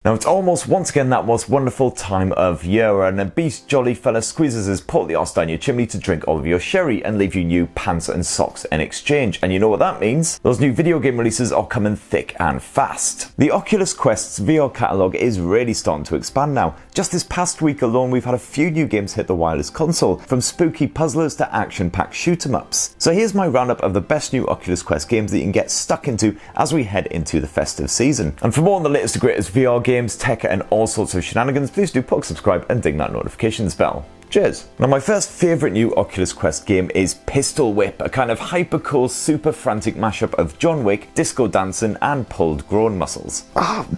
Now it's almost once again that most wonderful time of year, and a beast jolly fella squeezes his portly arse down your chimney to drink all of your sherry and leave you new pants and socks in exchange. And you know what that means? Those new video game releases are coming thick and fast. The Oculus Quest's VR catalogue is really starting to expand now. Just this past week alone we've had a few new games hit the wireless console, from spooky puzzlers to action-packed shoot-em-ups. So here's my roundup of the best new Oculus Quest games that you can get stuck into as we head into the festive season. And for more on the latest and greatest VR games, tech and all sorts of shenanigans, please do poke, subscribe and ding that notifications bell. Cheers. Now my first favourite new Oculus Quest game is Pistol Whip, a kind of hyper cool, super frantic mashup of John Wick, disco dancing and pulled grown muscles.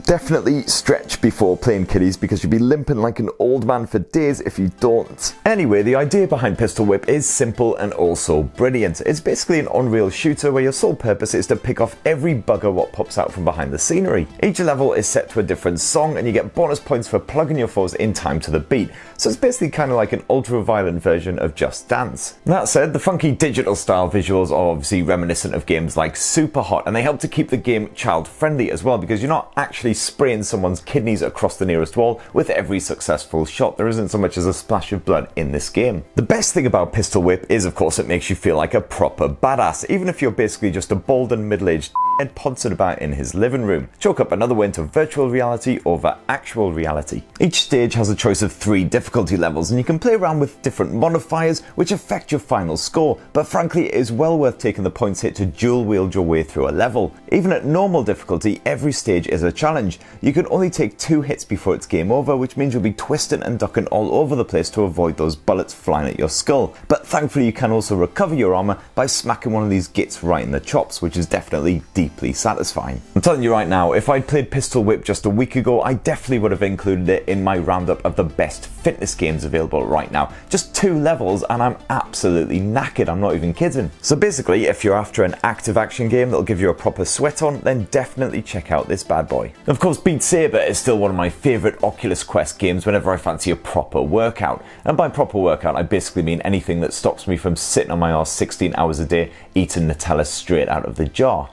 Definitely stretch before playing kiddies, because you'll be limping like an old man for days if you don't. Anyway, the idea behind Pistol Whip is simple and also brilliant. It's basically an Unreal shooter where your sole purpose is to pick off every bugger what pops out from behind the scenery. Each level is set to a different song and you get bonus points for plugging your foes in time to the beat. So it's basically kind of like an ultra-violent version of Just Dance. That said, the funky digital style visuals are obviously reminiscent of games like Super Hot, and they help to keep the game child-friendly as well, because you're not actually spraying someone's kidneys across the nearest wall with every successful shot. There isn't so much as a splash of blood in this game. The best thing about Pistol Whip is, of course, it makes you feel like a proper badass, even if you're basically just a bald and middle-aged poncing about in his living room. Chalk up another win to virtual reality over actual reality. Each stage has a choice of 3 difficulty levels, and you can play around with different modifiers which affect your final score, but frankly it is well worth taking the points hit to dual wield your way through a level. Even at normal difficulty, every stage is a challenge. You can only take 2 hits before it's game over, which means you'll be twisting and ducking all over the place to avoid those bullets flying at your skull. But thankfully you can also recover your armor by smacking one of these gits right in the chops, which is definitely deeply satisfying. I'm telling you right now, if I'd played Pistol Whip just a week ago, I definitely would have included it in my roundup of the best fitness games available right now. Just 2 levels and I'm absolutely knackered, I'm not even kidding. So basically, if you're after an active action game that'll give you a proper sweat on, then definitely check out this bad boy. Of course, Beat Saber is still one of my favourite Oculus Quest games whenever I fancy a proper workout. And by proper workout, I basically mean anything that stops me from sitting on my arse 16 hours a day eating Nutella straight out of the jar.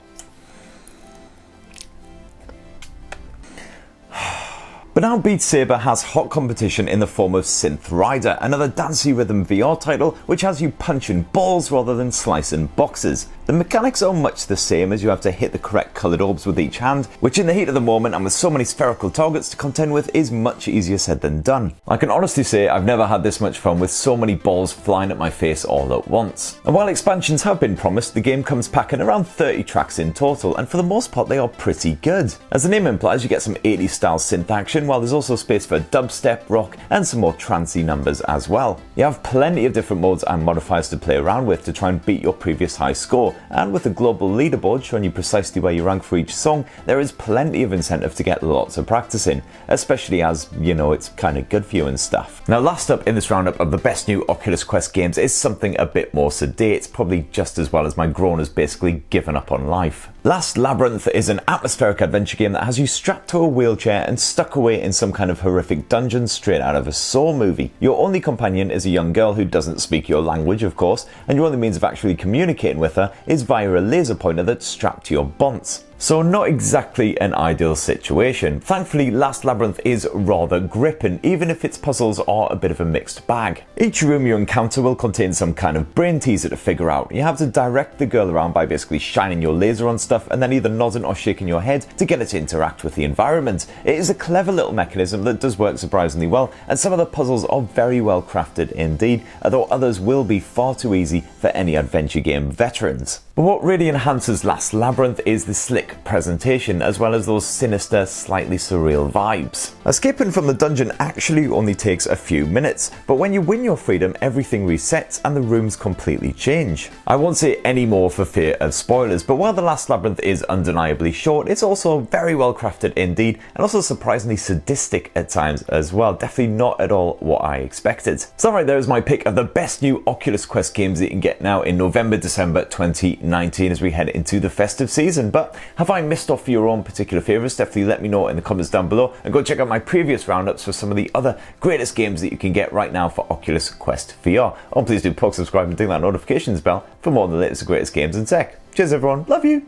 But now Beat Saber has hot competition in the form of Synth Rider, another dancey rhythm VR title which has you punching balls rather than slicing boxes. The mechanics are much the same, as you have to hit the correct coloured orbs with each hand, which in the heat of the moment and with so many spherical targets to contend with is much easier said than done. I can honestly say I've never had this much fun with so many balls flying at my face all at once. And while expansions have been promised, the game comes packing around 30 tracks in total, and for the most part they are pretty good. As the name implies, you get some 80s style synth action, while there's also space for dubstep, rock and some more trancey numbers as well. You have plenty of different modes and modifiers to play around with to try and beat your previous high score, and with a global leaderboard showing you precisely where you rank for each song, there is plenty of incentive to get lots of practice in, especially as, you know, it's kind of good for you and stuff. Now last up in this roundup of the best new Oculus Quest games is something a bit more sedate, probably just as well as my grown has basically given up on life. Last Labyrinth is an atmospheric adventure game that has you strapped to a wheelchair and stuck away in some kind of horrific dungeon straight out of a Saw movie. Your only companion is a young girl who doesn't speak your language, of course, and your only means of actually communicating with her is via a laser pointer that's strapped to your bonce. So not exactly an ideal situation. Thankfully, Last Labyrinth is rather gripping, even if its puzzles are a bit of a mixed bag. Each room you encounter will contain some kind of brain teaser to figure out. You have to direct the girl around by basically shining your laser on stuff and then either nodding or shaking your head to get it to interact with the environment. It is a clever little mechanism that does work surprisingly well, and some of the puzzles are very well crafted indeed, although others will be far too easy for any adventure game veterans. But what really enhances Last Labyrinth is the slick presentation, as well as those sinister, slightly surreal vibes. Escaping from the dungeon actually only takes a few minutes, but when you win your freedom, everything resets and the rooms completely change. I won't say any more for fear of spoilers, but while the Last Labyrinth is undeniably short, it's also very well crafted indeed, and also surprisingly sadistic at times as well. Definitely not at all what I expected. So right, there is my pick of the best new Oculus Quest games that you can get now in November, December 2019 as we head into the festive season. But have I missed off your own particular favourites? Definitely let me know in the comments down below, and go check out my previous roundups for some of the other greatest games that you can get right now for Oculus Quest VR. Oh, please do poke, subscribe and ding that notifications bell for more of the latest and greatest games in tech. Cheers everyone, love you!